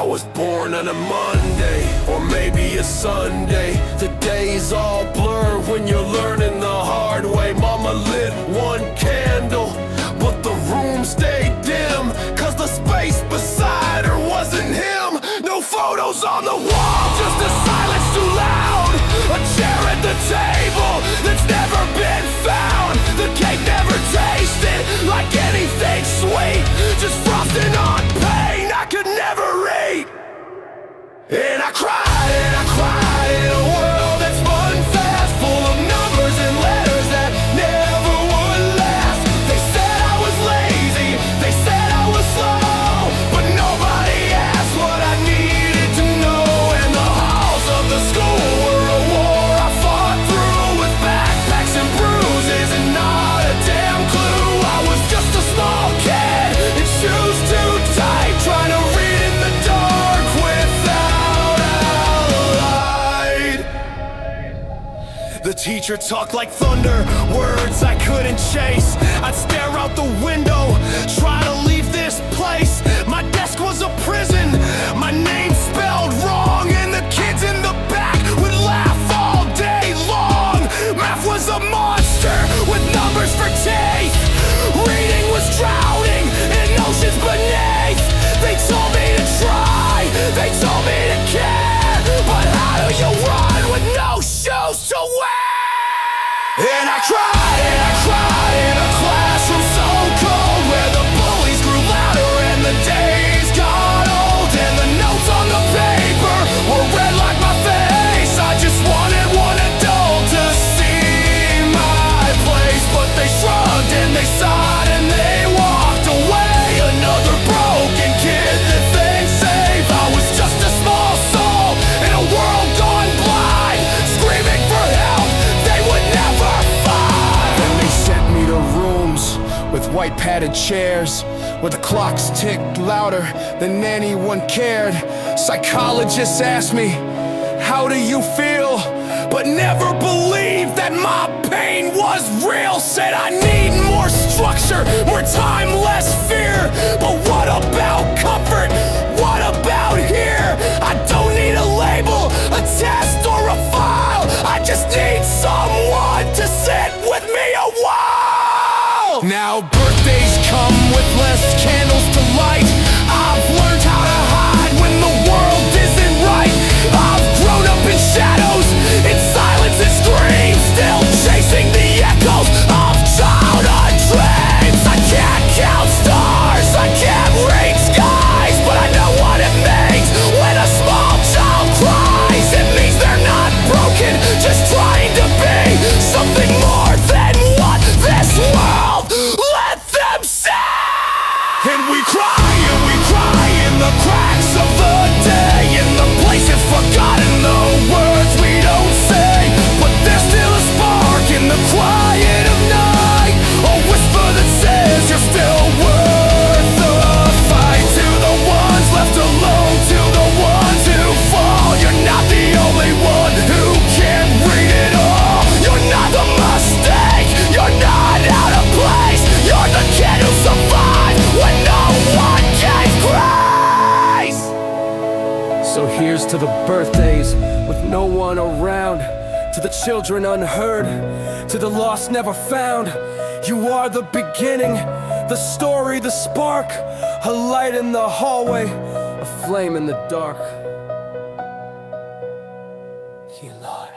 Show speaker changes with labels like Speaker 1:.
Speaker 1: I was born on a Monday, or maybe a Sunday. The days all blur when you're learning the hard way. Mama lit one candle, but the room stayed dim, cause the space beside her wasn't him. No photos on the wall, just a silence too loud. A chair at the table that's never been found. The cake never tasted like anything sweet, just frosting on pain I could never eat. And I cried in a world that spun fast, full of numbers and letters that never would last. They said I was lazy, they said I was slow, but nobody asked what I needed to know. And the halls of the school were a war I fought through, with backpacks and bruises and not a damn clue. I was just a small kid in shoes too tight, trying to read in the dark without a light. The teacher talked like thunder, words I couldn't chase. I'd stare out the window, try to leave this place. My desk was a prison, my name spelled wrong, and the kids in the back would laugh all day long. Math was a monster with numbers for teeth. Reading was drowning in oceans beneath. They told me to try, they told me to care, but how do you run with no shoes to wear? And I cried in a classroom so cold, where the bullies grew louder and the days got old, and the notes on the paper were red like my face. I just wanted one adult to see my place, but they shrugged and they sighed and they walked away. Another broken kid that they saved. I was just a small soul in a world gone blind, screaming for help they would never find. Then they sent me to rooms with white padded chairs, where the clocks ticked louder than anyone cared. Psychologists asked me, how do you feel? But never believed that my pain was real. Said I need more structure, more time, less fear. But what about comfort? What about here? I don't need a label, a test, or a file. I just need someone to sit with me a while. Now birthdays come with less candles to light. I've learned how to hide when the world isn't right. I've grown up in shadows, in silence and screams, still chasing the echoes of childhood dreams. I can't count stars, I can't read skies, but I know what it means when a small child cries. It means they're not broken, just trying to be something more than what this world let them see. And we cry in the cracks of the day, in the places forgotten, the words we don't say. But there's still a spark in the quiet of night, a whisper that says you're still worth the fight. To the ones left alone, to the ones who fall, you're not the only one who can't read it all. You're not the mistake, you're not out of place. You're the kid who survived when no one gave grace. So here's to the birthdays with no one around, to the children unheard, to the lost never found. You are the beginning, the story, the spark, a light in the hallway, a flame in the dark. You Lord.